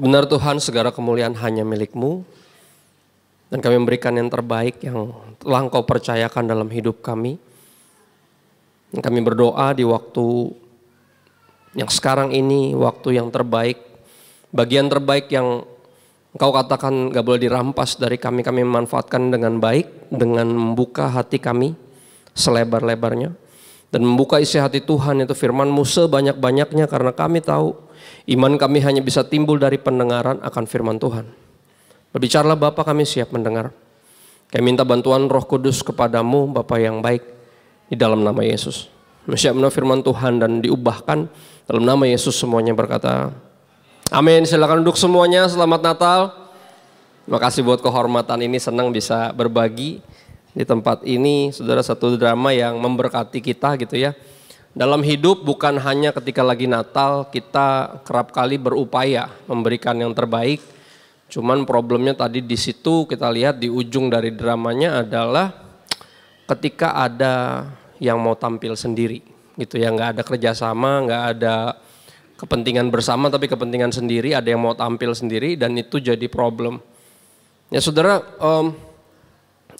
Benar Tuhan, segala kemuliaan hanya milik-Mu, dan kami memberikan yang terbaik yang telah Engkau percayakan dalam hidup kami. Dan kami berdoa di waktu yang sekarang ini, waktu yang terbaik, bagian terbaik yang Engkau katakan gak boleh dirampas dari kami memanfaatkan dengan baik, dengan membuka hati kami selebar-lebarnya, dan membuka isi hati Tuhan, itu firman-Mu sebanyak-banyaknya, karena kami tahu iman kami hanya bisa timbul dari pendengaran akan firman Tuhan. Berbicaralah Bapa, kami siap mendengar. Kami minta bantuan Roh Kudus kepadamu, Bapa yang baik, di dalam nama Yesus. Siap menerima firman Tuhan dan diubahkan dalam nama Yesus, semuanya berkata amin. Silakan duduk semuanya. Selamat Natal. Terima kasih buat kehormatan ini, senang bisa berbagi di tempat ini. Saudara, satu drama yang memberkati kita gitu ya. Dalam hidup bukan hanya ketika lagi Natal, kita kerap kali berupaya memberikan yang terbaik. Cuman problemnya tadi di situ kita lihat di ujung dari dramanya adalah ketika ada yang mau tampil sendiri gitu ya, nggak ada kerjasama, nggak ada kepentingan bersama, tapi kepentingan sendiri, ada yang mau tampil sendiri, dan itu jadi problem. Ya saudara,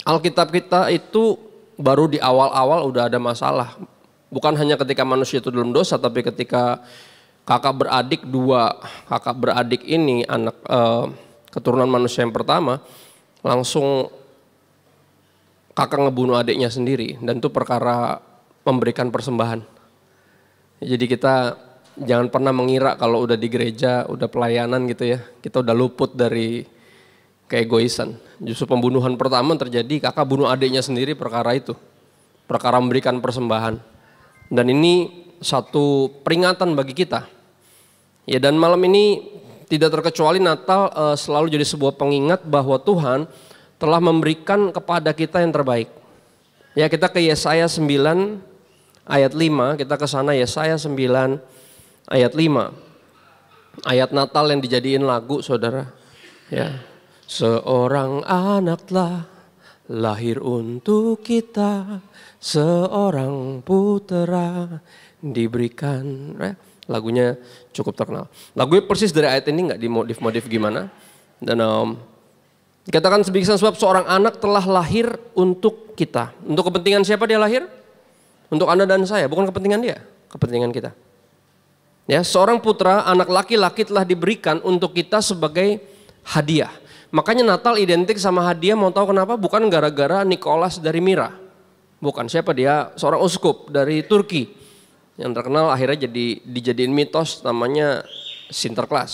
Alkitab kita itu baru di awal-awal udah ada masalah. Bukan hanya ketika manusia itu dalam dosa, tapi ketika kakak beradik ini anak keturunan manusia yang pertama, langsung kakak ngebunuh adiknya sendiri, dan itu perkara memberikan persembahan. Jadi kita jangan pernah mengira kalau udah di gereja, udah pelayanan gitu ya, kita udah luput dari keegoisan. Justru pembunuhan pertama terjadi, kakak bunuh adiknya sendiri, perkara itu. Perkara memberikan persembahan. Dan ini satu peringatan bagi kita. Ya, dan malam ini tidak terkecuali Natal selalu jadi sebuah pengingat bahwa Tuhan telah memberikan kepada kita yang terbaik. Ya, kita ke Yesaya 9 ayat 5, kita ke sana, Yesaya 9 ayat 5. Ayat Natal yang dijadiin lagu, saudara. Ya. Seorang anak telah lahir untuk kita, seorang putera diberikan. Lagunya cukup terkenal. Lagunya persis dari ayat ini, nggak dimodif-modif gimana. Dan dikatakan sebab seorang anak telah lahir untuk kita. Untuk kepentingan siapa dia lahir? Untuk Anda dan saya, bukan kepentingan dia, kepentingan kita. Ya, seorang putra, anak laki-laki telah diberikan untuk kita sebagai hadiah. Makanya Natal identik sama hadiah, mau tahu kenapa? Bukan gara-gara Nicholas dari Mira. Bukan, siapa dia? Seorang uskup dari Turki. Yang terkenal akhirnya dijadiin mitos, namanya Sinterklas.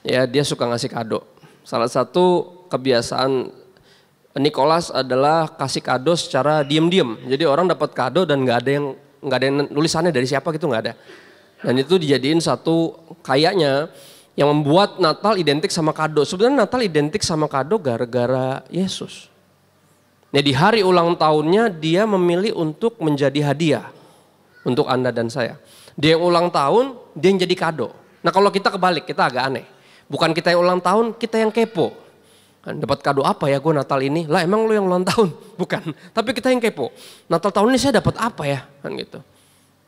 Ya, dia suka ngasih kado. Salah satu kebiasaan Nicholas adalah kasih kado secara diam-diam. Jadi orang dapat kado dan nggak ada yang nulisannya dari siapa gitu, nggak ada. Dan itu dijadiin satu kayaknya yang membuat Natal identik sama kado. Sebenarnya Natal identik sama kado gara-gara Yesus. Nah, di hari ulang tahunnya dia memilih untuk menjadi hadiah untuk Anda dan saya. Dia yang ulang tahun, dia yang jadi kado. Nah, kalau kita kebalik, kita agak aneh. Bukan kita yang ulang tahun, kita yang kepo. Dapat kado apa ya gue Natal ini? Lah emang lu yang ulang tahun? Bukan. Tapi kita yang kepo. Natal tahun ini saya dapat apa ya? Kan gitu.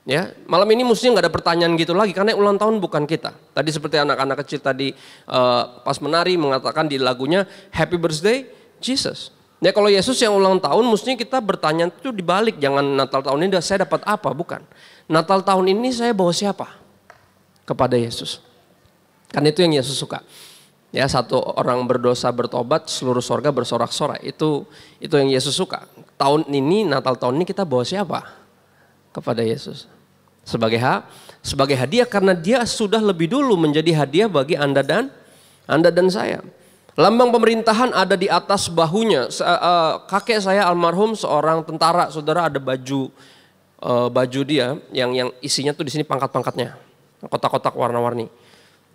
Ya, malam ini mestinya nggak ada pertanyaan gitu lagi karena yang ulang tahun bukan kita. Tadi seperti anak-anak kecil tadi pas menari mengatakan di lagunya Happy Birthday Jesus. Ya, kalau Yesus yang ulang tahun mestinya kita bertanya itu dibalik. Jangan Natal tahun ini saya dapat apa? Bukan. Natal tahun ini saya bawa siapa? Kepada Yesus. Kan itu yang Yesus suka. Ya, satu orang berdosa bertobat, seluruh sorga bersorak-sorai. Itu yang Yesus suka. Tahun ini, Natal tahun ini kita bawa siapa? Kepada Yesus. Sebagai hadiah, karena dia sudah lebih dulu menjadi hadiah bagi Anda dan saya. Lambang pemerintahan ada di atas bahunya. Kakek saya almarhum seorang tentara, saudara, ada baju dia yang isinya tuh di sini pangkat-pangkatnya, kotak-kotak warna-warni.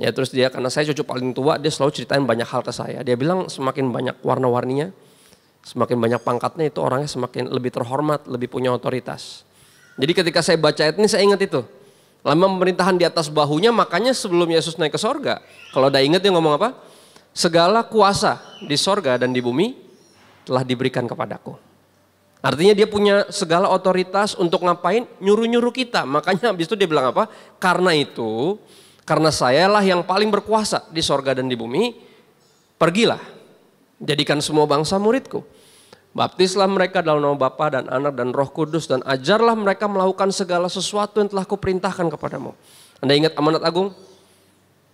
Ya, terus dia, karena saya cucu paling tua, dia selalu ceritain banyak hal ke saya. Dia bilang semakin banyak warna-warninya, semakin banyak pangkatnya, itu orangnya semakin lebih terhormat, lebih punya otoritas. Jadi ketika saya baca ayat ini saya ingat itu. Lambang pemerintahan di atas bahunya, makanya sebelum Yesus naik ke sorga, kalau udah ingat dia ngomong apa? Segala kuasa di sorga dan di bumi telah diberikan kepadaku. Artinya dia punya segala otoritas untuk ngapain? Nyuruh-nyuruh kita. Makanya habis itu dia bilang apa? Karena itu Karena sayalah yang paling berkuasa di sorga dan di bumi. Pergilah, jadikan semua bangsa muridku. Baptislah mereka dalam nama Bapa dan Anak dan Roh Kudus, dan ajarlah mereka melakukan segala sesuatu yang telah kuperintahkan kepadamu. Anda ingat amanat agung?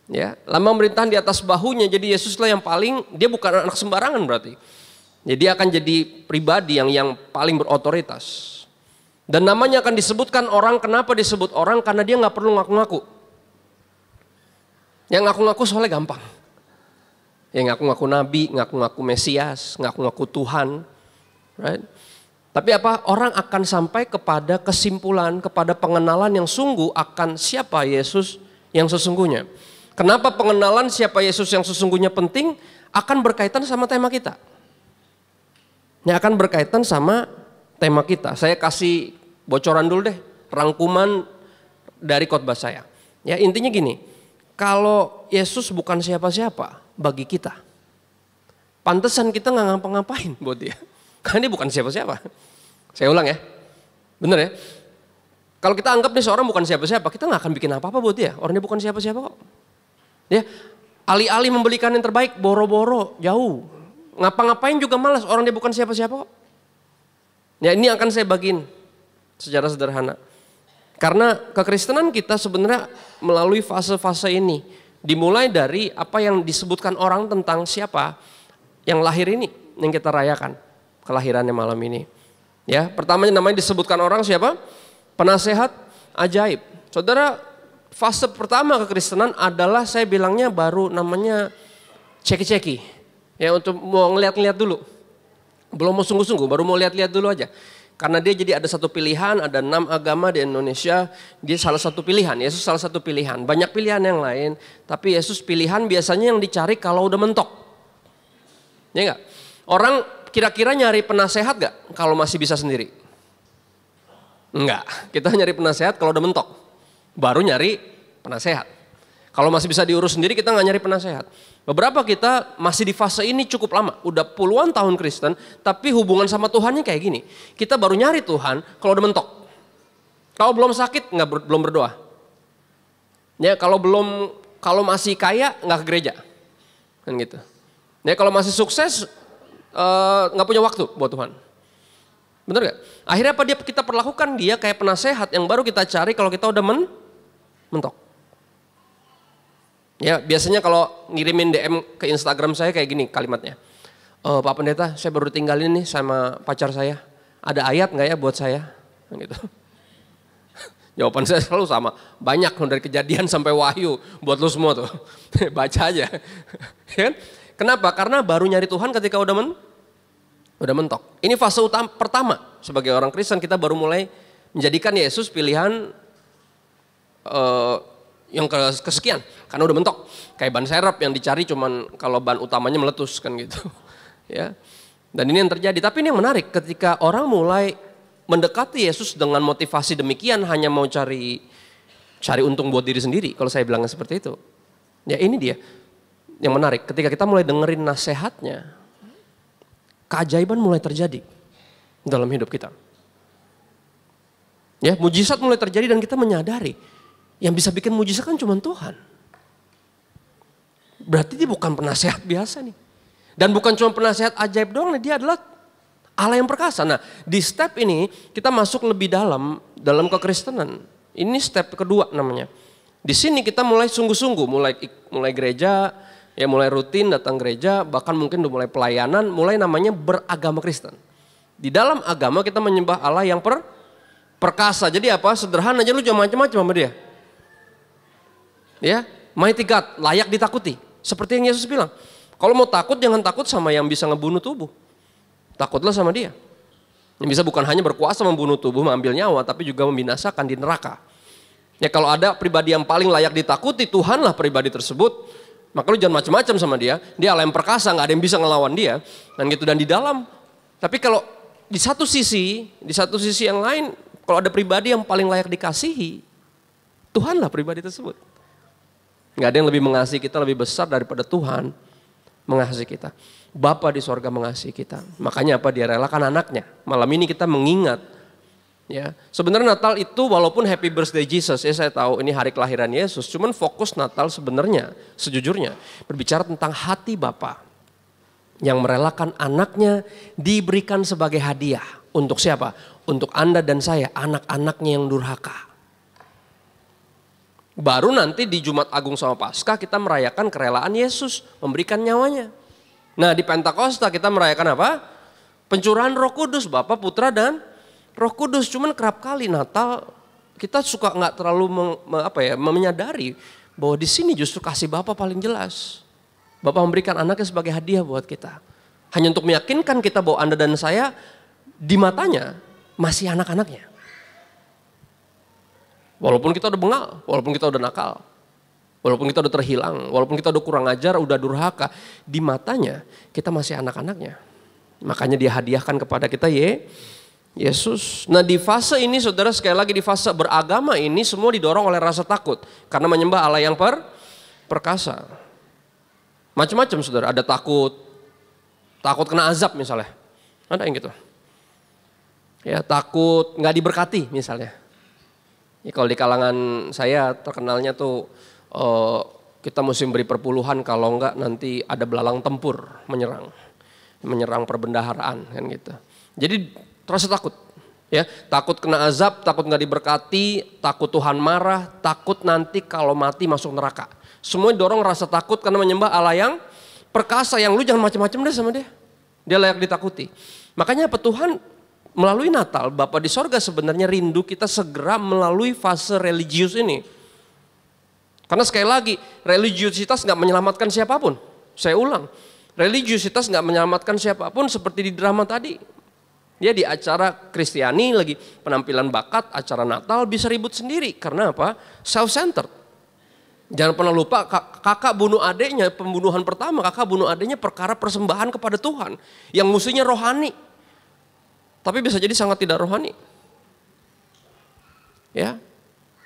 Ya, lambang pemerintahan di atas bahunya, jadi Yesuslah yang paling, dia bukan anak sembarangan berarti. Jadi dia akan jadi pribadi yang paling berotoritas. Dan namanya akan disebutkan orang, kenapa disebut orang? Karena dia nggak perlu ngaku-ngaku. Yang ngaku-ngaku soalnya gampang. Yang ngaku-ngaku nabi, ngaku-ngaku Mesias, ngaku-ngaku Tuhan. Right? Tapi apa? Orang akan sampai kepada kesimpulan, kepada pengenalan yang sungguh akan siapa Yesus yang sesungguhnya. Kenapa pengenalan siapa Yesus yang sesungguhnya penting? Akan berkaitan sama tema kita. Yang akan berkaitan sama tema kita. Saya kasih bocoran dulu deh, rangkuman dari khotbah saya. Ya, intinya gini. Kalau Yesus bukan siapa-siapa bagi kita, pantesan kita nggak ngapa-ngapain buat dia. Karena dia bukan siapa-siapa. Saya ulang ya, bener ya. Kalau kita anggap nih seorang bukan siapa-siapa, kita nggak akan bikin apa-apa buat dia. Orang dia bukan siapa-siapa kok. Ya, alih-alih membelikan yang terbaik, boro-boro, jauh. Ngapa-ngapain juga malas, orang dia bukan siapa-siapa kok. Ya, ini akan saya bagiin secara sederhana. Karena kekristenan kita sebenarnya melalui fase-fase ini. Dimulai dari apa yang disebutkan orang tentang siapa yang lahir ini, yang kita rayakan kelahirannya malam ini. Ya, pertamanya namanya disebutkan orang siapa? Penasehat ajaib. Saudara, fase pertama kekristenan adalah saya bilangnya baru namanya ceki-ceki. Ya, untuk mau ngeliat-ngeliat dulu. Belum mau sungguh-sungguh, baru mau lihat-lihat dulu aja. Karena dia jadi ada satu pilihan, ada 6 agama di Indonesia, dia salah satu pilihan, Yesus salah satu pilihan. Banyak pilihan yang lain, tapi Yesus pilihan biasanya yang dicari kalau udah mentok. Ya enggak? Orang kira-kira nyari penasehat gak kalau masih bisa sendiri? Enggak, kita nyari penasehat kalau udah mentok. Baru nyari penasehat. Kalau masih bisa diurus sendiri kita gak nyari penasehat. Beberapa kita masih di fase ini cukup lama, udah puluhan tahun Kristen, tapi hubungan sama Tuhannya kayak gini. Kita baru nyari Tuhan kalau udah mentok. Kalau belum sakit belum berdoa. Ya, kalau masih kaya nggak ke gereja, kan gitu. Ya, kalau masih sukses nggak punya waktu buat Tuhan. Bener gak? Akhirnya apa kita perlakukan dia kayak penasehat yang baru kita cari kalau kita udah mentok. Ya, biasanya kalau ngirimin DM ke Instagram saya kayak gini kalimatnya. Pak Pendeta, saya baru tinggalin nih sama pacar saya. Ada ayat nggak ya buat saya? Gitu. Jawaban saya selalu sama. Banyak dari Kejadian sampai Wahyu buat lu semua tuh. Baca aja. Kan? Kenapa? Karena baru nyari Tuhan ketika udah mentok. Ini fase pertama sebagai orang Kristen, kita baru mulai menjadikan Yesus pilihan yang kesekian, karena udah mentok. Kayak ban serep yang dicari cuman kalau ban utamanya meletus kan gitu. Ya. Dan ini yang terjadi. Tapi ini yang menarik, ketika orang mulai mendekati Yesus dengan motivasi demikian, hanya mau cari untung buat diri sendiri, kalau saya bilangnya seperti itu. Ya, ini dia yang menarik, ketika kita mulai dengerin nasihatnya, keajaiban mulai terjadi dalam hidup kita. Ya, mujizat mulai terjadi dan kita menyadari yang bisa bikin mujizat kan cuma Tuhan. Berarti dia bukan penasehat biasa nih. Dan bukan cuma penasehat ajaib doang, dia adalah Allah yang perkasa. Nah, di step ini kita masuk lebih dalam kekristenan. Ini step kedua namanya. Di sini kita mulai sungguh-sungguh, mulai gereja, ya mulai rutin datang gereja, bahkan mungkin udah mulai pelayanan, mulai namanya beragama Kristen. Di dalam agama kita menyembah Allah yang perkasa. Jadi apa? Sederhana aja, lu jangan macam-macam sama dia. Ya, mighty God, layak ditakuti. Seperti yang Yesus bilang, kalau mau takut jangan takut sama yang bisa ngebunuh tubuh. Takutlah sama dia. Yang bisa bukan hanya berkuasa membunuh tubuh, mengambil nyawa, tapi juga membinasakan di neraka. Ya, kalau ada pribadi yang paling layak ditakuti, Tuhanlah pribadi tersebut. Maka lu jangan macam-macam sama dia. Dia Allah yang perkasa, nggak ada yang bisa ngelawan dia. Dan gitu, dan di dalam. Tapi kalau di satu sisi yang lain, kalau ada pribadi yang paling layak dikasihi, Tuhanlah pribadi tersebut. Nggak ada yang lebih mengasihi kita lebih besar daripada Tuhan mengasihi kita. Bapa di sorga mengasihi kita. Makanya apa? Dia relakan anaknya. Malam ini kita mengingat Ya, sebenarnya Natal itu walaupun Happy Birthday Jesus, ya saya tahu ini hari kelahiran Yesus, cuman fokus Natal sebenarnya sejujurnya berbicara tentang hati Bapa yang merelakan anaknya diberikan sebagai hadiah. Untuk siapa? Untuk Anda dan saya, anak-anaknya yang durhaka. Baru nanti di Jumat Agung sama Paskah kita merayakan kerelaan Yesus memberikan nyawanya. Nah di Pentakosta kita merayakan apa? Pencurahan Roh Kudus, Bapa, Putra dan Roh Kudus. Cuman kerap kali Natal kita suka nggak terlalu menyadari bahwa di sini justru kasih Bapa paling jelas. Bapa memberikan anaknya sebagai hadiah buat kita. Hanya untuk meyakinkan kita bahwa Anda dan saya di matanya masih anak-anaknya. Walaupun kita udah bengal, walaupun kita udah nakal, walaupun kita udah terhilang, walaupun kita udah kurang ajar, udah durhaka, di matanya kita masih anak-anaknya. Makanya dia hadiahkan kepada kita Yesus. Nah di fase ini saudara, sekali lagi di fase beragama ini semua didorong oleh rasa takut. Karena menyembah Allah yang perkasa. Macam-macam saudara, ada takut kena azab misalnya. Ada yang gitu. Ya takut nggak diberkati misalnya. Ya, kalau di kalangan saya terkenalnya tuh kita mesti beri perpuluhan kalau enggak nanti ada belalang tempur menyerang perbendaharaan kan gitu. Jadi terasa takut, ya takut kena azab, takut nggak diberkati, takut Tuhan marah, takut nanti kalau mati masuk neraka. Semua dorong rasa takut karena menyembah Allah yang perkasa, yang lu jangan macam-macam deh sama dia. Dia layak ditakuti. Makanya apa Tuhan melalui Natal, Bapa di sorga sebenarnya rindu kita segera melalui fase religius ini. Karena sekali lagi, religiusitas gak menyelamatkan siapapun. Saya ulang, religiusitas gak menyelamatkan siapapun seperti di drama tadi. Dia di acara Kristiani lagi penampilan bakat, acara Natal bisa ribut sendiri. Karena apa? Self-centered. Jangan pernah lupa kakak bunuh adiknya, pembunuhan pertama kakak bunuh adiknya perkara persembahan kepada Tuhan. Yang musuhnya rohani. Tapi bisa jadi sangat tidak rohani. Ya.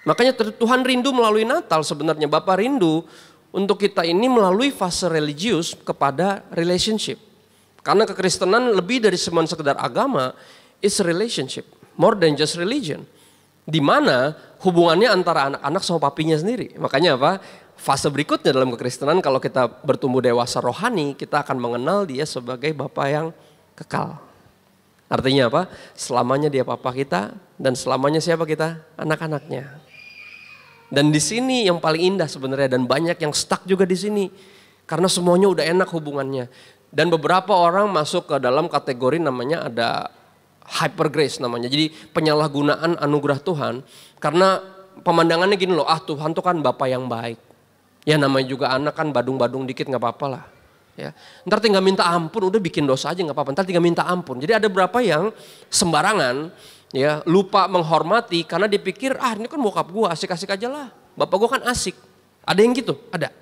Makanya Tuhan rindu melalui Natal sebenarnya. Bapa rindu untuk kita ini melalui fase religius kepada relationship. Karena kekristenan lebih dari cuma sekedar agama, is relationship. More than just religion. Di mana hubungannya antara anak-anak sama papinya sendiri. Makanya apa? Fase berikutnya dalam kekristenan kalau kita bertumbuh dewasa rohani, kita akan mengenal dia sebagai Bapa yang kekal. Artinya apa? Selamanya dia Papa kita dan selamanya siapa kita? Anak-anaknya. Dan di sini yang paling indah sebenarnya dan banyak yang stuck juga di sini. Karena semuanya udah enak hubungannya. Dan beberapa orang masuk ke dalam kategori namanya ada hyper grace namanya. Jadi penyalahgunaan anugerah Tuhan. Karena pemandangannya gini loh, Tuhan tuh kan Bapa yang baik. Ya namanya juga anak kan badung-badung dikit gak apa-apa lah. Ya, ntar tinggal minta ampun, udah bikin dosa aja nggak apa-apa. Ntar tinggal minta ampun. Jadi ada berapa yang sembarangan, ya lupa menghormati karena dipikir ini kan bokap gue asik-asik aja lah. Bapak gue kan asik. Ada yang gitu, ada.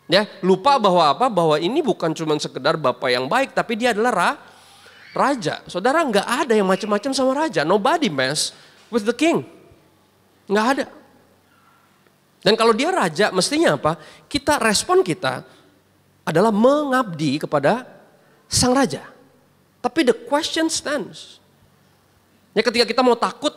Ya lupa bahwa apa? Bahwa ini bukan cuma sekedar bapak yang baik, tapi dia adalah raja. Saudara nggak ada yang macam-macam sama raja. Nobody mess with the king. Nggak ada. Dan kalau dia raja, mestinya apa? Respon kita adalah mengabdi kepada sang raja. Tapi the question stands. Ya ketika kita mau takut,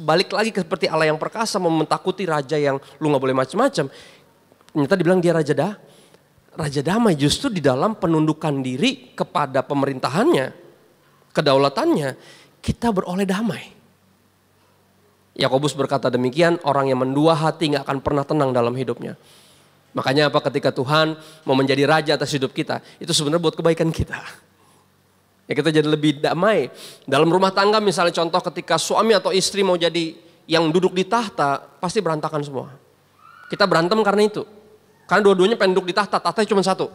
balik lagi seperti Allah yang perkasa mau mentakuti raja yang lu gak boleh macam-macam. Ternyata dibilang dia raja damai justru di dalam penundukan diri kepada pemerintahannya, kedaulatannya, kita beroleh damai. Yakobus berkata demikian, orang yang mendua hati gak akan pernah tenang dalam hidupnya. Makanya apa ketika Tuhan mau menjadi raja atas hidup kita, itu sebenarnya buat kebaikan kita. Ya kita jadi lebih damai. Dalam rumah tangga misalnya contoh ketika suami atau istri mau jadi yang duduk di tahta, pasti berantakan semua. Kita berantem karena itu. Karena dua-duanya pengen duduk di tahta, tahtanya cuma satu.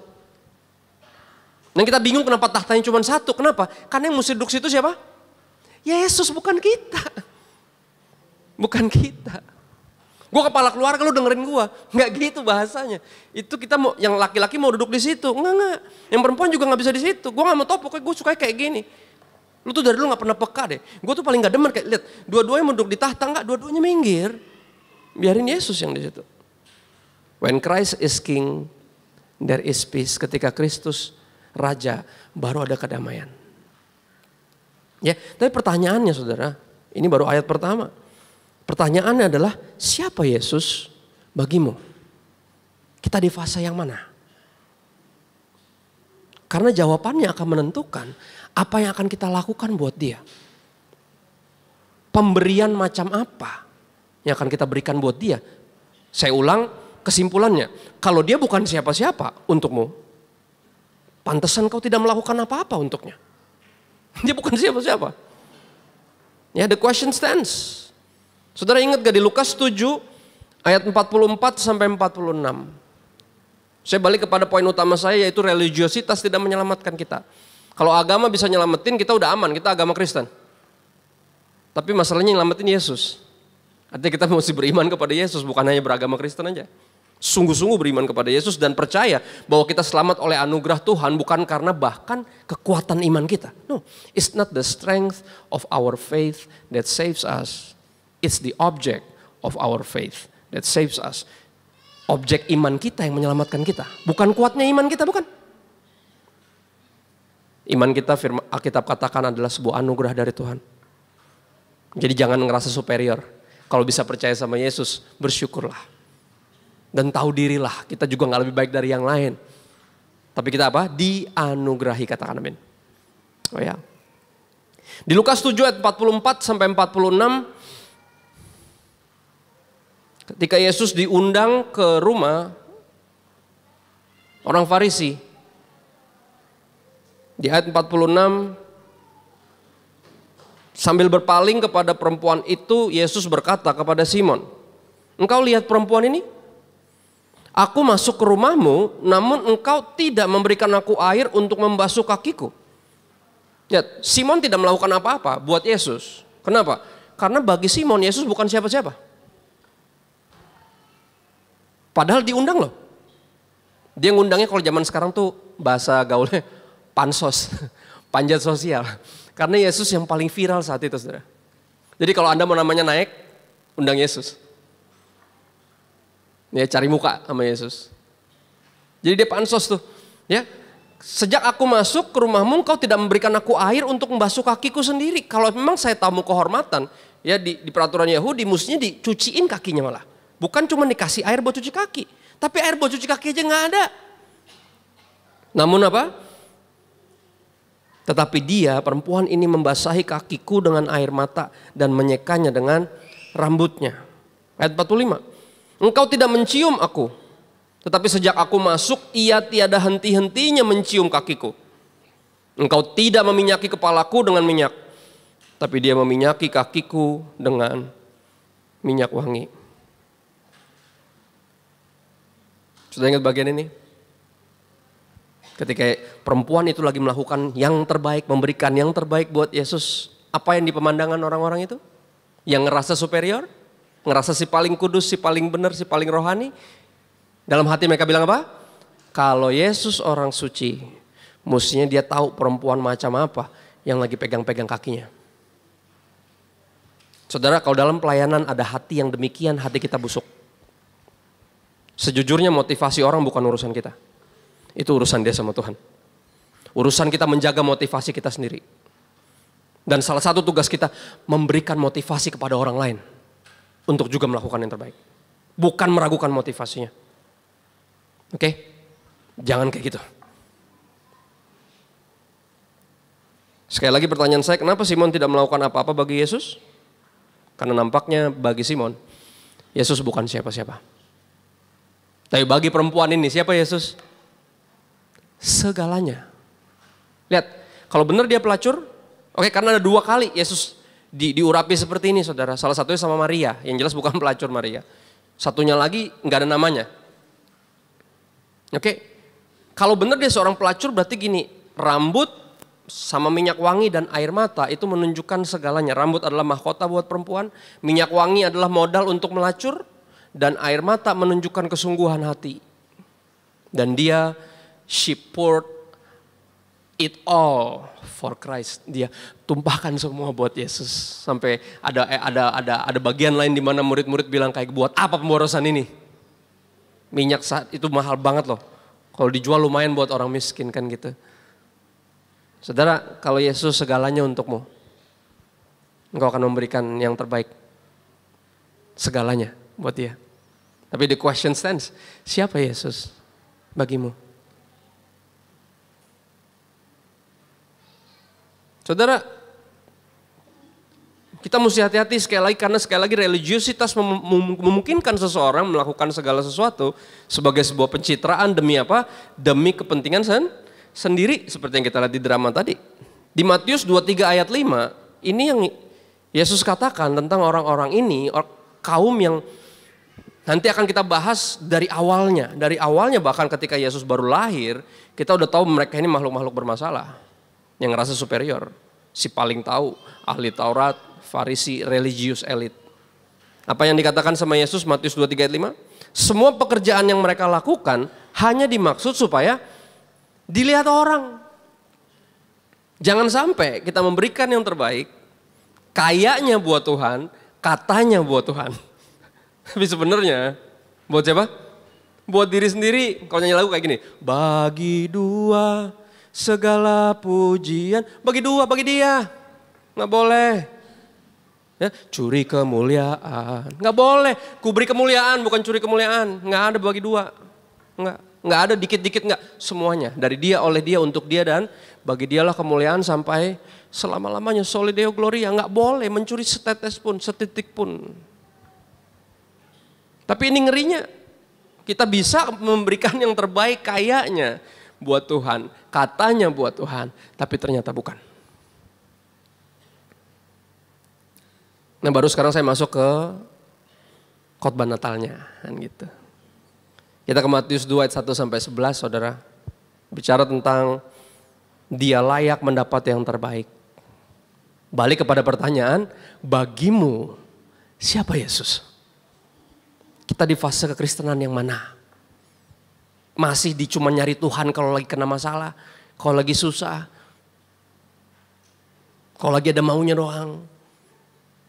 Dan kita bingung kenapa tahtanya cuma satu, kenapa? Karena yang mesti duduk situ siapa? Yesus, bukan kita. Bukan kita. Gue kepala keluarga, lu dengerin gue. Nggak gitu bahasanya. Itu kita mau, yang laki-laki mau duduk di situ. Enggak. Yang perempuan juga nggak bisa di situ. Gue nggak mau tau, pokoknya gue suka kayak gini. Lu tuh dari dulu nggak pernah peka deh. Gue tuh paling nggak demen kayak lihat. Dua-duanya mau duduk di tahta, nggak. Dua-duanya minggir. Biarin Yesus yang di situ. When Christ is King, there is peace. Ketika Kristus Raja, baru ada kedamaian. Ya, tapi pertanyaannya saudara, Ini baru ayat pertama. Pertanyaannya adalah, siapa Yesus bagimu? Kita di fase yang mana? Karena jawabannya akan menentukan apa yang akan kita lakukan buat dia. Pemberian macam apa yang akan kita berikan buat dia? Saya ulang kesimpulannya. Kalau dia bukan siapa-siapa untukmu, pantesan kau tidak melakukan apa-apa untuknya. Dia bukan siapa-siapa. Ya, the question stands. Saudara ingat gak di Lukas 7 ayat 44 sampai 46. Saya balik kepada poin utama saya, yaitu religiositas tidak menyelamatkan kita. Kalau agama bisa nyelamatin, kita udah aman, kita agama Kristen. Tapi masalahnya nyelamatin Yesus. Artinya kita mesti beriman kepada Yesus, bukan hanya beragama Kristen aja. Sungguh-sungguh beriman kepada Yesus dan percaya bahwa kita selamat oleh anugerah Tuhan, bukan karena bahkan kekuatan iman kita. No, it's not the strength of our faith that saves us. It's the object of our faith that saves us. Objek iman kita yang menyelamatkan kita. Bukan kuatnya iman kita, bukan. Iman kita, firman Alkitab katakan, adalah sebuah anugerah dari Tuhan. Jadi jangan ngerasa superior. Kalau bisa percaya sama Yesus, bersyukurlah. Dan tahu dirilah, kita juga gak lebih baik dari yang lain. Tapi kita apa? Dianugerahi, katakan amin. Oh ya. Di Lukas 7 ayat 44 sampai 46, ketika Yesus diundang ke rumah orang Farisi, di ayat 46, sambil berpaling kepada perempuan itu, Yesus berkata kepada Simon, engkau lihat perempuan ini? Aku masuk ke rumahmu, namun engkau tidak memberikan aku air untuk membasuh kakiku. Ya, Simon tidak melakukan apa-apa buat Yesus. Kenapa? Karena bagi Simon, Yesus bukan siapa-siapa. Padahal diundang loh. Dia ngundangnya kalau zaman sekarang tuh bahasa gaulnya pansos, panjat sosial. Karena Yesus yang paling viral saat itu, saudara. Jadi kalau Anda mau namanya naik, undang Yesus. Ya, cari muka sama Yesus. Jadi dia pansos tuh. Ya, sejak aku masuk ke rumahmu, engkau tidak memberikan aku air untuk membasuh kakiku sendiri. Kalau memang saya tamu kehormatan, ya di peraturan Yahudi mestinya dicuciin kakinya malah. Bukan cuma dikasih air buat cuci kaki. Tapi air buat cuci kaki aja gak ada. Namun apa? Tetapi dia, perempuan ini, membasahi kakiku dengan air mata dan menyekanya dengan rambutnya. Ayat 45. Engkau tidak mencium aku. Tetapi sejak aku masuk, ia tiada henti-hentinya mencium kakiku. Engkau tidak meminyaki kepalaku dengan minyak. Tapi dia meminyaki kakiku dengan minyak wangi. Sudah ingat bagian ini? Ketika perempuan itu lagi melakukan yang terbaik, memberikan yang terbaik buat Yesus, apa yang dipemandangan orang-orang itu? Yang ngerasa superior? Ngerasa si paling kudus, si paling benar, si paling rohani? Dalam hati mereka bilang apa? Kalau Yesus orang suci, mestinya dia tahu perempuan macam apa yang lagi pegang-pegang kakinya. Saudara, kalau dalam pelayanan ada hati yang demikian, hati kita busuk. Sejujurnya motivasi orang bukan urusan kita. Itu urusan dia sama Tuhan. Urusan kita menjaga motivasi kita sendiri. Dan salah satu tugas kita memberikan motivasi kepada orang lain. Untuk juga melakukan yang terbaik. Bukan meragukan motivasinya. Oke? Jangan kayak gitu. Sekali lagi pertanyaan saya, kenapa Simon tidak melakukan apa-apa bagi Yesus? Karena nampaknya bagi Simon, Yesus bukan siapa-siapa. Tapi bagi perempuan ini, siapa Yesus? Segalanya. Lihat, kalau benar dia pelacur, oke, karena ada 2 kali Yesus diurapi seperti ini, saudara. Salah satunya sama Maria, yang jelas bukan pelacur Maria. Satunya lagi nggak ada namanya. Oke, kalau benar dia seorang pelacur, berarti gini, rambut sama minyak wangi dan air mata itu menunjukkan segalanya. Rambut adalah mahkota buat perempuan, minyak wangi adalah modal untuk melacur, dan air mata menunjukkan kesungguhan hati. Dan dia, she poured it all for Christ. Dia tumpahkan semua buat Yesus. Sampai ada bagian lain di mana murid-murid bilang kayak, buat apa pemborosan ini? Minyak saat itu mahal banget loh. Kalau dijual lumayan buat orang miskin kan gitu. Saudara, kalau Yesus segalanya untukmu, Engkau akan memberikan yang terbaik. Segalanya buat dia. Tapi the question stands, siapa Yesus bagimu? Saudara, kita mesti hati-hati sekali lagi karena sekali lagi religiusitas memungkinkan seseorang melakukan segala sesuatu sebagai sebuah pencitraan demi apa? Demi kepentingan sendiri seperti yang kita lihat di drama tadi. Di Matius 23 ayat 5, ini yang Yesus katakan tentang orang-orang ini, kaum yang nanti akan kita bahas dari awalnya. Dari awalnya bahkan ketika Yesus baru lahir, kita udah tahu mereka ini makhluk-makhluk bermasalah. Yang ngerasa superior. Si paling tahu, ahli Taurat, Farisi, religius elit. Apa yang dikatakan sama Yesus Matius 23 ayat 5? Semua pekerjaan yang mereka lakukan hanya dimaksud supaya dilihat orang. Jangan sampai kita memberikan yang terbaik, kayaknya buat Tuhan, katanya buat Tuhan. Tapi sebenarnya buat siapa? Buat diri sendiri. Kalau nyanyi lagu kayak gini, bagi dua segala pujian, bagi dua, bagi dia, nggak boleh. Ya, curi kemuliaan, nggak boleh. Ku beri kemuliaan, bukan curi kemuliaan. Nggak ada bagi dua, nggak ada dikit-dikit, nggak. Semuanya dari dia, oleh dia, untuk dia, dan bagi dialah kemuliaan sampai selama-lamanya. Soli Deo Gloria, nggak boleh mencuri setetes pun, setitik pun. Tapi ini ngerinya, kita bisa memberikan yang terbaik kayaknya buat Tuhan, katanya buat Tuhan, tapi ternyata bukan. Nah baru sekarang saya masuk ke khotbah Natalnya, kan gitu. Kita ke Matius 2 ayat 1 sampai 11, saudara. Bicara tentang dia layak mendapat yang terbaik. Balik kepada pertanyaan, bagimu siapa Yesus? Kita di fase kekristenan yang mana? Masih cuma nyari Tuhan kalau lagi kena masalah, kalau lagi susah, kalau lagi ada maunya doang.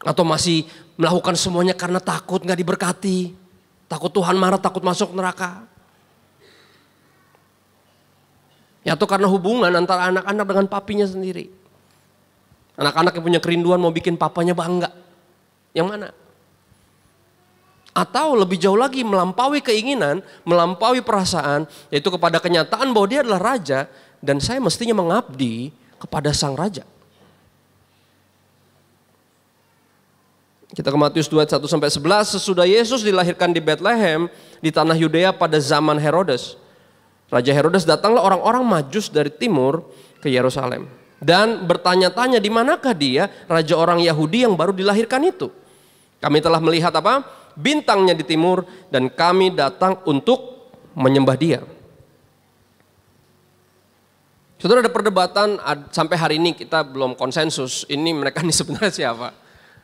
Atau masih melakukan semuanya karena takut gak diberkati, takut Tuhan marah, takut masuk neraka. Ya atau karena hubungan antara anak-anak dengan papinya sendiri. Anak-anak yang punya kerinduan mau bikin papanya bangga. Yang mana? Atau lebih jauh lagi melampaui keinginan, melampaui perasaan, yaitu kepada kenyataan bahwa dia adalah raja dan saya mestinya mengabdi kepada sang raja. Kita ke Matius 2 ayat 1 sampai 11, sesudah Yesus dilahirkan di Bethlehem di tanah Yudea pada zaman Herodes. Raja Herodes datanglah orang-orang Majus dari timur ke Yerusalem dan bertanya-tanya di manakah dia, raja orang Yahudi yang baru dilahirkan itu. Kami telah melihat apa? Bintangnya di timur dan kami datang untuk menyembah dia. Saudara, ada perdebatan sampai hari ini kita belum konsensus. Ini mereka ini sebenarnya siapa?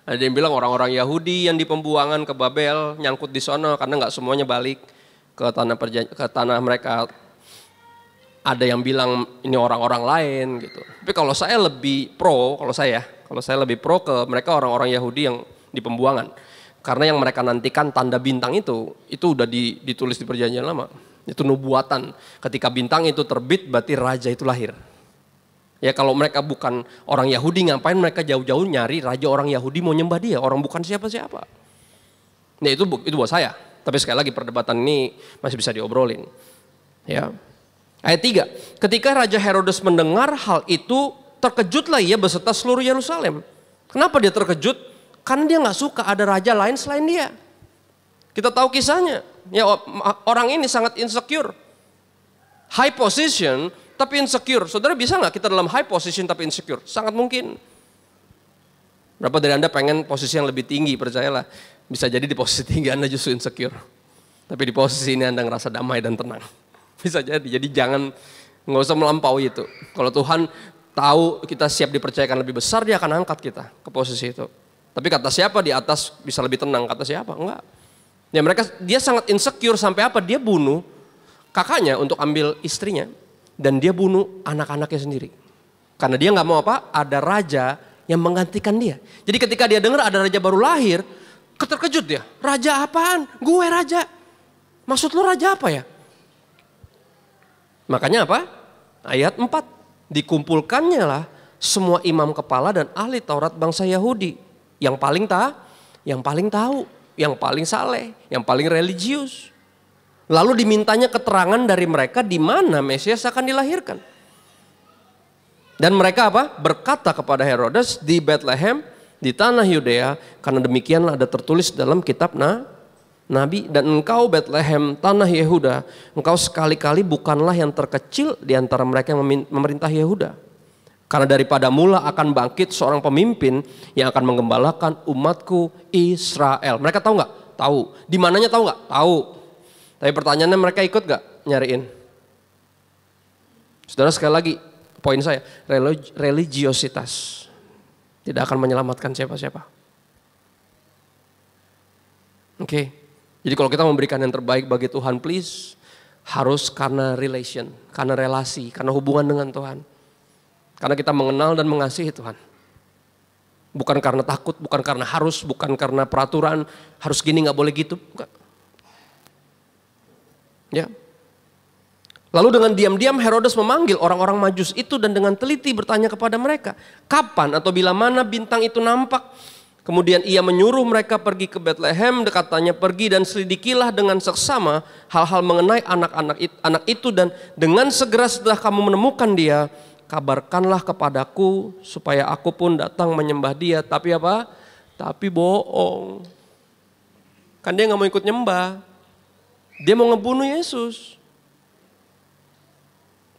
Ada yang bilang orang-orang Yahudi yang di pembuangan ke Babel nyangkut di sana karena nggak semuanya balik ke tanah mereka. Ada yang bilang ini orang-orang lain gitu. Tapi kalau saya lebih pro, kalau saya lebih pro ke mereka orang-orang Yahudi yang di pembuangan. Karena yang mereka nantikan tanda bintang itu udah ditulis di perjanjian lama. Itu nubuatan. Ketika bintang itu terbit berarti raja itu lahir. Ya kalau mereka bukan orang Yahudi ngapain mereka jauh-jauh nyari raja orang Yahudi mau nyembah dia. Orang bukan siapa-siapa. Nah itu buat saya. Tapi sekali lagi perdebatan ini masih bisa diobrolin. Ya. Ayat 3. Ketika Raja Herodes mendengar hal itu terkejutlah ia beserta seluruh Yerusalem. Kenapa dia terkejut? Karena dia gak suka ada raja lain selain dia. Kita tahu kisahnya. Ya, orang ini sangat insecure. High position tapi insecure. Saudara bisa gak kita dalam high position tapi insecure? Sangat mungkin. Berapa dari Anda pengen posisi yang lebih tinggi? Percayalah. Bisa jadi di posisi tinggi Anda justru insecure. Tapi di posisi ini Anda ngerasa damai dan tenang. Bisa jadi nggak usah melampaui itu. Kalau Tuhan tahu kita siap dipercayakan lebih besar, dia akan angkat kita ke posisi itu. Tapi kata siapa di atas bisa lebih tenang, kata siapa? Enggak. Ya dia sangat insecure sampai apa? Dia bunuh kakaknya untuk ambil istrinya dan dia bunuh anak-anaknya sendiri. Karena dia nggak mau apa? Ada raja yang menggantikan dia. Jadi ketika dia dengar ada raja baru lahir, terkejut dia. Raja apaan? Gue raja. Maksud lu raja apa ya? Makanya apa? Ayat 4. Dikumpulkannya lah semua imam kepala dan ahli Taurat bangsa Yahudi. yang paling tahu, yang paling saleh, yang paling religius. Lalu dimintanya keterangan dari mereka di mana Mesias akan dilahirkan. Dan mereka apa? Berkata kepada Herodes di Bethlehem, di tanah Yudea, karena demikianlah ada tertulis dalam kitab Nabi, dan engkau Bethlehem, tanah Yehuda, engkau sekali-kali bukanlah yang terkecil di antara mereka yang memerintah Yehuda. Karena daripada mula akan bangkit seorang pemimpin yang akan menggembalakan umatku Israel. Mereka tahu nggak? Tahu. Di mananya tahu nggak? Tahu. Tapi pertanyaannya, mereka ikut nggak nyariin? Saudara, sekali lagi poin saya, religiositas tidak akan menyelamatkan siapa-siapa. Oke. Jadi kalau kita memberikan yang terbaik bagi Tuhan, please harus karena relation, karena relasi, karena hubungan dengan Tuhan. Karena kita mengenal dan mengasihi Tuhan. Bukan karena takut, bukan karena harus, bukan karena peraturan, harus gini gak boleh gitu. Bukan. Ya. Lalu dengan diam-diam Herodes memanggil orang-orang Majus itu dan dengan teliti bertanya kepada mereka, kapan atau bila mana bintang itu nampak? Kemudian ia menyuruh mereka pergi ke Bethlehem, katanya pergi dan selidikilah dengan seksama hal-hal mengenai anak itu, dan dengan segera setelah kamu menemukan dia, kabarkanlah kepadaku supaya aku pun datang menyembah dia. Tapi apa? Tapi bohong. Kan dia gak mau ikut nyembah. Dia mau ngebunuh Yesus.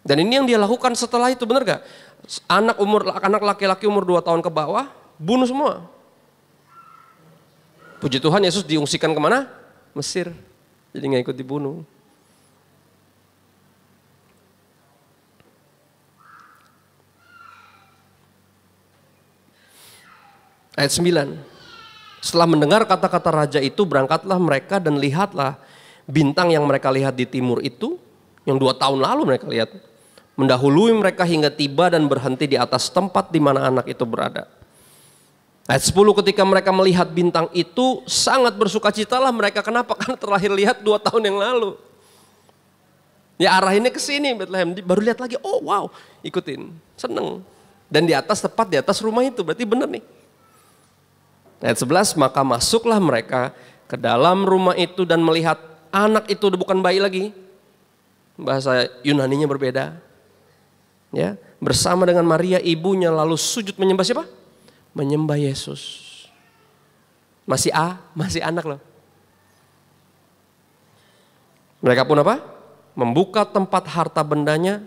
Dan ini yang dia lakukan setelah itu, benar gak? Anak laki-laki umur 2 tahun ke bawah, bunuh semua. Puji Tuhan, Yesus diungsikan kemana? Mesir. Jadi gak ikut dibunuh. Ayat 9. Setelah mendengar kata-kata raja itu, berangkatlah mereka dan lihatlah bintang yang mereka lihat di timur itu, yang 2 tahun lalu mereka lihat, mendahului mereka hingga tiba dan berhenti di atas tempat di mana anak itu berada. Ayat 10, ketika mereka melihat bintang itu, sangat bersukacitalah mereka. Kenapa? Karena terlahir lihat 2 tahun yang lalu. Ya arahinnya ke sini Bethlehem, baru lihat lagi, oh wow, ikutin, seneng. Dan di atas, tepat di atas rumah itu, berarti bener nih. Ayat 11, maka masuklah mereka ke dalam rumah itu dan melihat anak itu, udah bukan bayi lagi. Bahasa Yunaninya berbeda. Ya, bersama dengan Maria ibunya, lalu sujud menyembah siapa? Menyembah Yesus. Masih anak loh. Mereka pun apa? Membuka tempat harta bendanya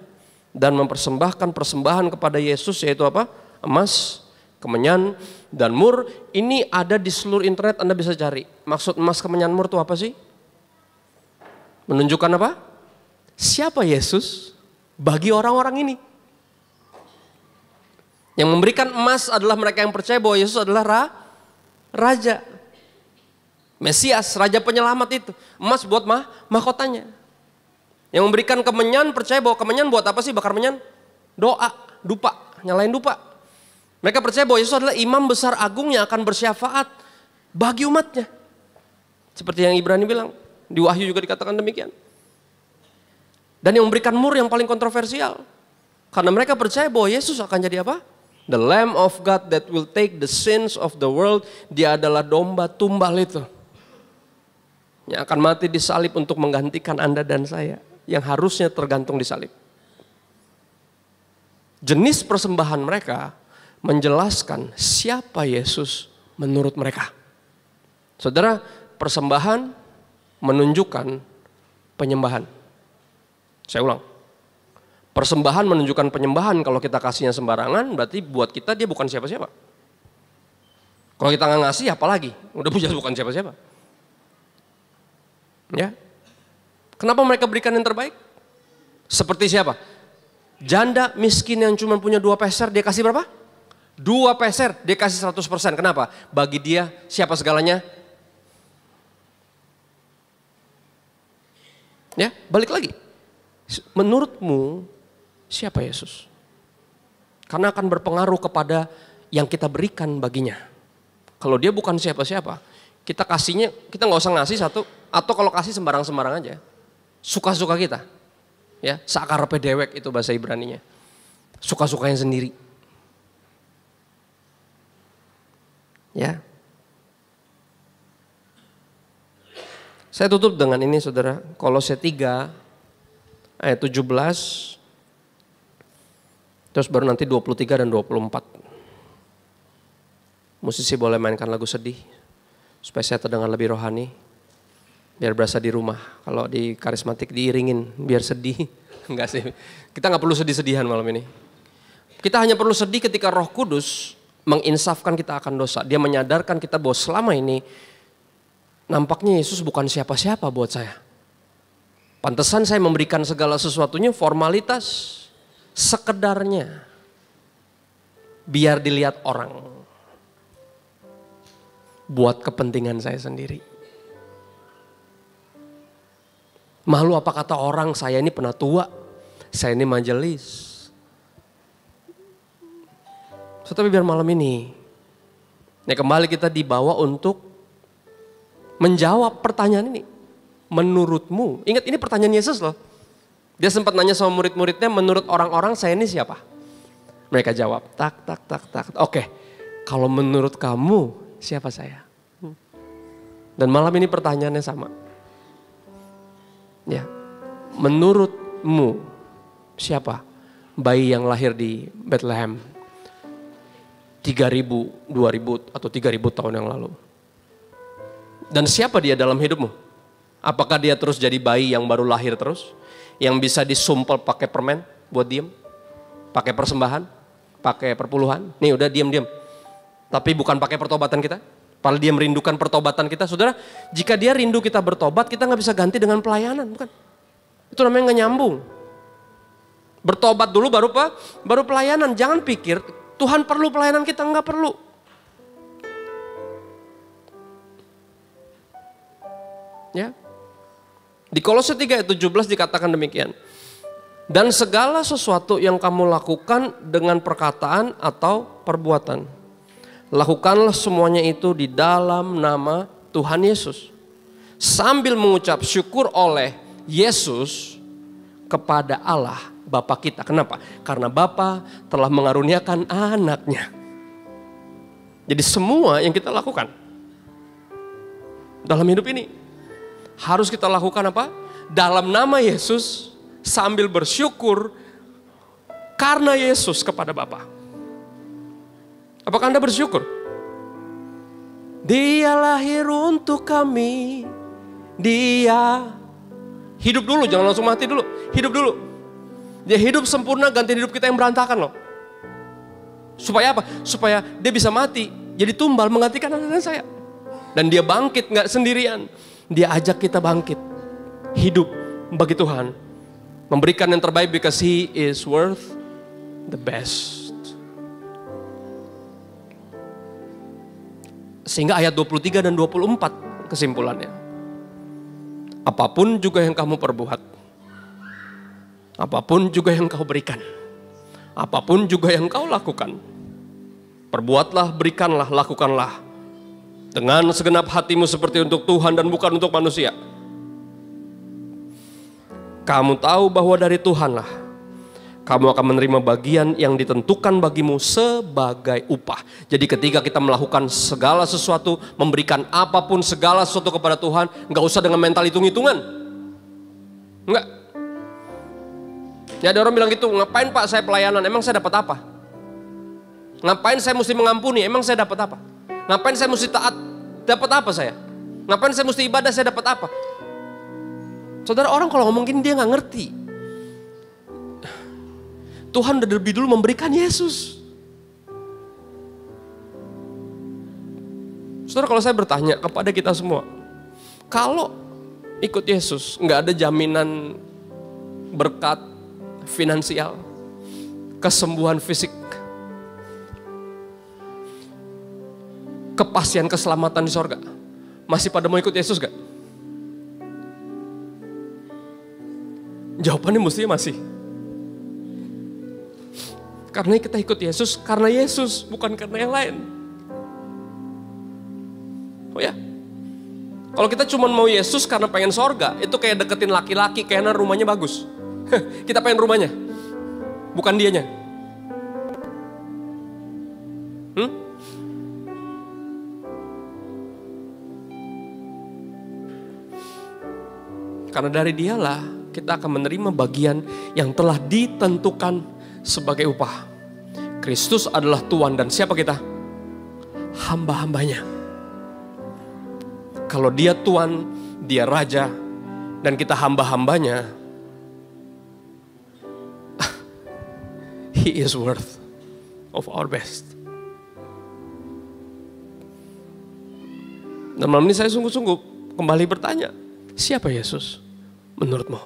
dan mempersembahkan persembahan kepada Yesus, yaitu apa? Emas, kemenyan, dan mur. Ini ada di seluruh internet, Anda bisa cari. Maksud emas, kemenyan, mur itu apa sih? Menunjukkan apa? Siapa Yesus bagi orang-orang ini. Yang memberikan emas adalah mereka yang percaya bahwa Yesus adalah Raja. Mesias, Raja Penyelamat itu. Emas buat mahkotanya. Yang memberikan kemenyan percaya bahwa kemenyan buat apa sih bakar menyan? Doa, dupa, nyalain dupa. Mereka percaya bahwa Yesus adalah imam besar agung yang akan bersyafaat bagi umatnya. Seperti yang Ibrani bilang, di Wahyu juga dikatakan demikian. Dan yang memberikan mur yang paling kontroversial. Karena mereka percaya bahwa Yesus akan jadi apa? The Lamb of God that will take the sins of the world. Dia adalah domba tumbal itu. Yang akan mati di salib untuk menggantikan Anda dan saya. Yang harusnya tergantung di salib. Jenis persembahan mereka menjelaskan siapa Yesus menurut mereka. Saudara, persembahan menunjukkan penyembahan. Saya ulang. Persembahan menunjukkan penyembahan. Kalau kita kasihnya sembarangan, berarti buat kita dia bukan siapa-siapa. Kalau kita nggak ngasih, apalagi? Udah punya bukan siapa-siapa. Ya. Kenapa mereka berikan yang terbaik? Seperti siapa? Janda miskin yang cuma punya 2 peser, dia kasih berapa? 2 peser, dia kasih 100%. Kenapa? Bagi dia siapa segalanya? Ya, balik lagi. Menurutmu siapa Yesus? Karena akan berpengaruh kepada yang kita berikan baginya. Kalau dia bukan siapa-siapa, kita kasihnya, kita nggak usah ngasih satu, atau kalau kasih sembarang-sembarang aja, suka-suka kita, ya, sakarepe dewek itu bahasa Ibraninya, suka-sukanya sendiri. Ya. Saya tutup dengan ini saudara, Kolose 3 ayat 17, terus baru nanti 23 dan 24. Musisi boleh mainkan lagu sedih, supaya saya terdengar lebih rohani, biar berasa di rumah. Kalau di karismatik diiringin, biar sedih. Enggak sih, kita gak perlu sedih-sedihan malam ini. Kita hanya perlu sedih ketika Roh Kudus menginsafkan kita akan dosa. Dia menyadarkan kita bahwa selama ini nampaknya Yesus bukan siapa-siapa buat saya. Pantesan saya memberikan segala sesuatunya formalitas, sekedarnya, biar dilihat orang, buat kepentingan saya sendiri. Malu apa kata orang, saya ini penatua, saya ini majelis. Tetapi biar malam ini, ya kembali kita dibawa untuk menjawab pertanyaan ini. Menurutmu, ingat ini pertanyaan Yesus loh. Dia sempat nanya sama murid-muridnya, menurut orang-orang saya ini siapa? Mereka jawab, tak. Oke, kalau menurut kamu siapa saya? Dan malam ini pertanyaannya sama. Ya, menurutmu siapa bayi yang lahir di Bethlehem 3.000, 2.000 atau 3.000 tahun yang lalu? Dan siapa dia dalam hidupmu? Apakah dia terus jadi bayi yang baru lahir terus? Yang bisa disumpel pakai permen buat diem? Pakai persembahan? Pakai perpuluhan? Nih udah diem. Tapi bukan pakai pertobatan kita? Padahal dia merindukan pertobatan kita. Saudara, jika dia rindu kita bertobat, kita gak bisa ganti dengan pelayanan, bukan? Itu namanya gak nyambung. Bertobat dulu baru pelayanan. Jangan pikir Tuhan perlu pelayanan kita, enggak perlu. Ya. Di Kolose 3 ayat 17 dikatakan demikian. Dan segala sesuatu yang kamu lakukan dengan perkataan atau perbuatan, lakukanlah semuanya itu di dalam nama Tuhan Yesus, sambil mengucap syukur oleh Yesus kepada Allah Bapa kita. Kenapa? Karena Bapa telah mengaruniakan anaknya. Jadi semua yang kita lakukan dalam hidup ini harus kita lakukan apa? Dalam nama Yesus, sambil bersyukur karena Yesus kepada Bapa. Apakah Anda bersyukur? Dia lahir untuk kami. Dia hidup dulu, jangan langsung mati dulu. Hidup dulu. Dia hidup sempurna, ganti hidup kita yang berantakan loh. Supaya apa? Supaya dia bisa mati, jadi tumbal menggantikan anak-anak saya. Dan dia bangkit gak sendirian. Dia ajak kita bangkit, hidup bagi Tuhan, memberikan yang terbaik because He is worth the best. Sehingga ayat 23 dan 24 kesimpulannya. Apapun juga yang kamu perbuat, apapun juga yang kau berikan, apapun juga yang kau lakukan, perbuatlah, berikanlah, lakukanlah dengan segenap hatimu seperti untuk Tuhan dan bukan untuk manusia. Kamu tahu bahwa dari Tuhanlah kamu akan menerima bagian yang ditentukan bagimu sebagai upah. Jadi ketika kita melakukan segala sesuatu, memberikan apapun segala sesuatu kepada Tuhan, nggak usah dengan mental hitung-hitungan. Enggak. Ya ada orang bilang gitu, ngapain Pak saya pelayanan, emang saya dapat apa? Ngapain saya mesti mengampuni, emang saya dapat apa? Ngapain saya mesti taat, dapat apa saya? Ngapain saya mesti ibadah, saya dapat apa? Saudara, orang kalau ngomong gini dia nggak ngerti. Tuhan udah lebih dulu memberikan Yesus. Saudara, kalau saya bertanya kepada kita semua, kalau ikut Yesus nggak ada jaminan berkat finansial, kesembuhan fisik, kepastian keselamatan di sorga, masih pada mau ikut Yesus gak? Jawabannya mestinya masih. Karena kita ikut Yesus, karena Yesus, bukan karena yang lain. Oh ya, kalau kita cuma mau Yesus karena pengen sorga, itu kayak deketin laki-laki karena rumahnya bagus. Kita pengen rumahnya, bukan dianya. Karena dari Dialah kita akan menerima bagian yang telah ditentukan sebagai upah. Kristus adalah Tuhan dan siapa kita? Hamba-hambanya. Kalau Dia Tuhan, Dia Raja, dan kita hamba-hambanya, He is worth of our best. Dan malam ini saya sungguh-sungguh kembali bertanya, siapa Yesus menurutmu?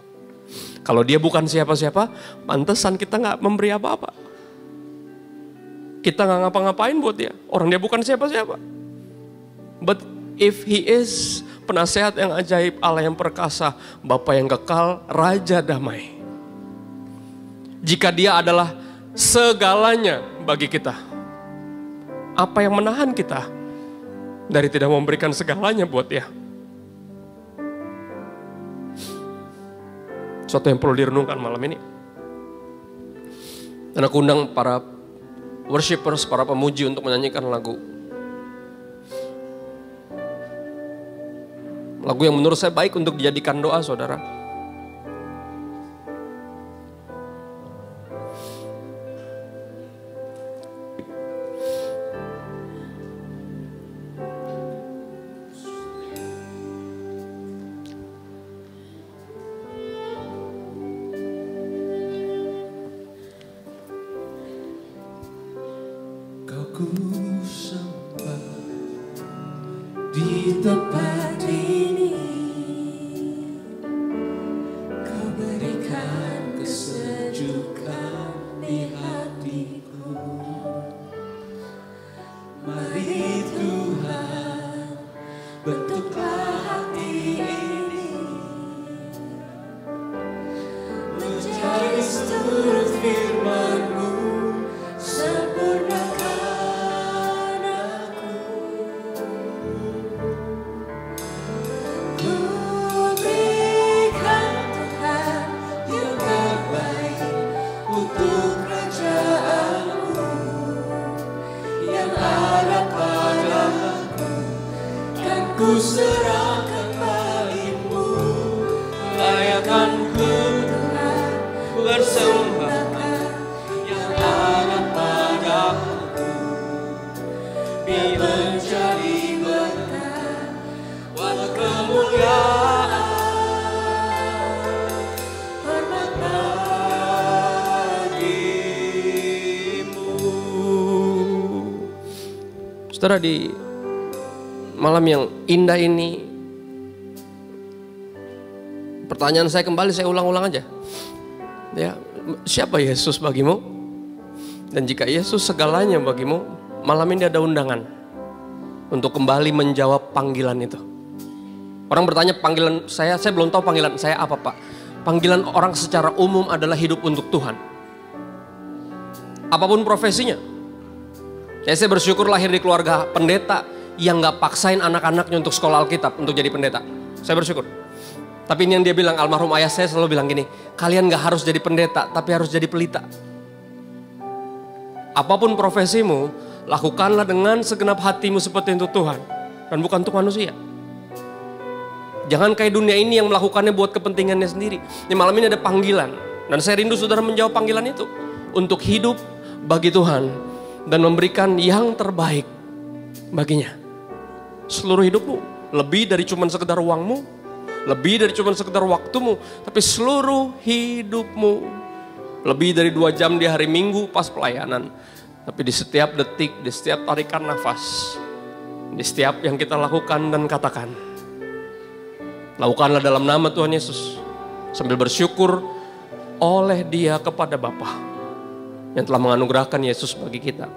Kalau Dia bukan siapa-siapa, pantesan kita gak memberi apa-apa. Kita gak ngapa-ngapain buat Dia. Orang Dia bukan siapa-siapa. But if He is penasehat yang ajaib, Allah yang perkasa, Bapa yang kekal, Raja damai. Jika Dia adalah segalanya bagi kita, apa yang menahan kita dari tidak memberikan segalanya buat Dia? Suatu yang perlu direnungkan malam ini. Dan aku undang para worshipers, para pemuji untuk menyanyikan lagu yang menurut saya baik untuk dijadikan doa, saudara. Ku sembah di tempat ini, Kau berikan kesejukan di hatiku. Mari Tuhan, bentuklah hati ini menjadi seturut firman-Mu, sempurnakan ku serahkan bagimu, layakanku Tuhan bersembahkan yang ada padaku, biar menjadi berkat buat kemuliaan hormat bagimu. Saudara, di malam yang indah ini, pertanyaan saya kembali, saya ulang-ulang aja. Ya, siapa Yesus bagimu? Dan jika Yesus segalanya bagimu, malam ini ada undangan untuk kembali menjawab panggilan itu. Orang bertanya, panggilan saya belum tahu panggilan saya apa, Pak. Panggilan orang secara umum adalah hidup untuk Tuhan. Apapun profesinya. Saya bersyukur lahir di keluarga pendeta yang gak paksain anak-anaknya untuk sekolah Alkitab, untuk jadi pendeta. Saya bersyukur. Tapi ini yang dia bilang, almarhum ayah saya selalu bilang gini, kalian gak harus jadi pendeta, tapi harus jadi pelita. Apapun profesimu, lakukanlah dengan segenap hatimu seperti untuk Tuhan. Dan bukan untuk manusia. Jangan kayak dunia ini yang melakukannya buat kepentingannya sendiri. Di malam ini ada panggilan. Dan saya rindu saudara menjawab panggilan itu. Untuk hidup bagi Tuhan. Dan memberikan yang terbaik baginya. Seluruh hidupmu, lebih dari cuma sekedar uangmu, lebih dari cuma sekedar waktumu, tapi seluruh hidupmu, lebih dari 2 jam di hari Minggu pas pelayanan, tapi di setiap detik, di setiap tarikan nafas, di setiap yang kita lakukan dan katakan, lakukanlah dalam nama Tuhan Yesus, sambil bersyukur oleh Dia kepada Bapa yang telah menganugerahkan Yesus bagi kita.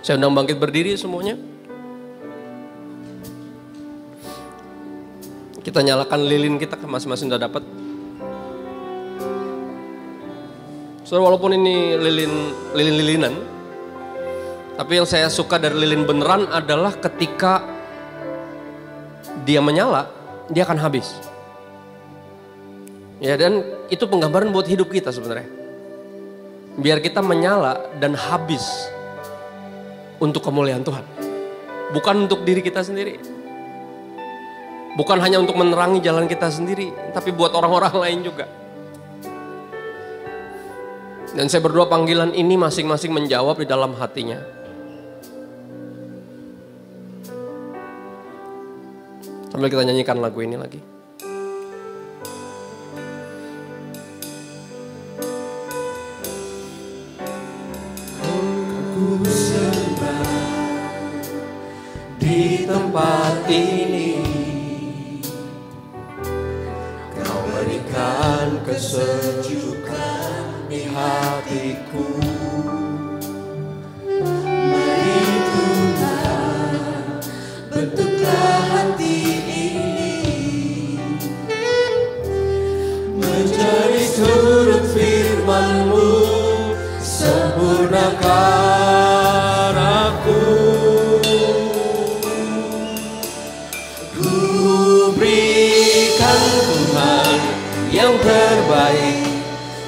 Saya undang bangkit berdiri semuanya. Kita nyalakan lilin kita, masing-masing sudah dapat. Saudara, walaupun ini lilin-lilinan, tapi yang saya suka dari lilin beneran adalah ketika dia menyala, dia akan habis. Ya, dan itu penggambaran buat hidup kita sebenarnya. Biar kita menyala dan habis untuk kemuliaan Tuhan. Bukan untuk diri kita sendiri. Bukan hanya untuk menerangi jalan kita sendiri, tapi buat orang-orang lain juga. Dan saya berdoa panggilan ini masing-masing menjawab di dalam hatinya. Sambil kita nyanyikan lagu ini lagi. Ku sembah di tempat ini, Kau berikan kesejukan di hatiku. Bentuklah hati ini menjadi turut firman-Mu, sempurnakan aku. Ku berikan Tuhan yang terbaik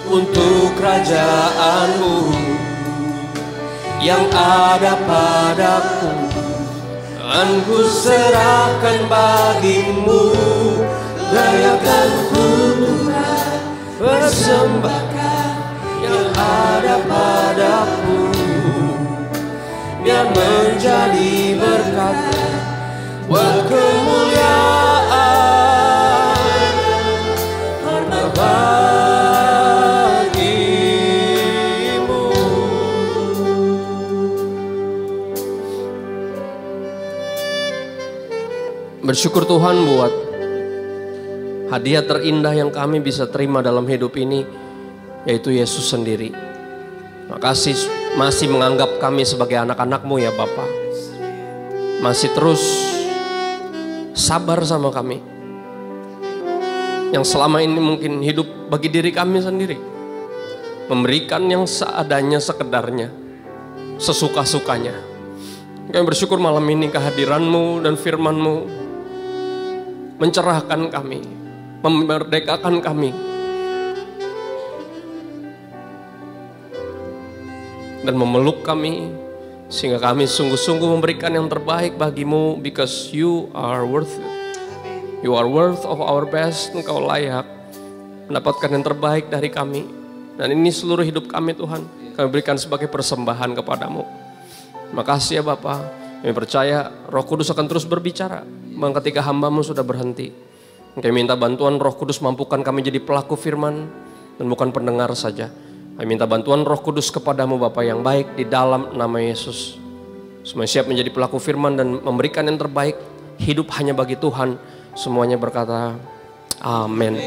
untuk kerajaan-Mu yang ada padaku. Dan ku serahkan bagi-Mu, layakan ku Tuhan, persembahkan yang ada padaku, biar menjadi berkat buat kemuliaan hormat bagi-Mu. Bersyukur Tuhan buat hadiah terindah yang kami bisa terima dalam hidup ini, yaitu Yesus sendiri. Makasih masih menganggap kami sebagai anak-anak-Mu ya Bapa. Masih terus sabar sama kami. Yang selama ini mungkin hidup bagi diri kami sendiri. Memberikan yang seadanya, sekedarnya, sesuka-sukanya. Kami bersyukur malam ini kehadiran-Mu dan firman-Mu mencerahkan kami, memerdekakan kami, dan memeluk kami, sehingga kami sungguh-sungguh memberikan yang terbaik bagi-Mu, because You are worth it. You are worth of our best. Engkau layak mendapatkan yang terbaik dari kami, dan ini seluruh hidup kami Tuhan, kami berikan sebagai persembahan kepadamu. Makasih ya Bapa. Kami percaya Roh Kudus akan terus berbicara, bahkan ketika hamba-Mu sudah berhenti. Kami minta bantuan Roh Kudus, mampukan kami jadi pelaku firman dan bukan pendengar saja. Kami minta bantuan Roh Kudus kepadamu Bapa yang baik, di dalam nama Yesus. Semua siap menjadi pelaku firman dan memberikan yang terbaik. Hidup hanya bagi Tuhan. Semuanya berkata amin.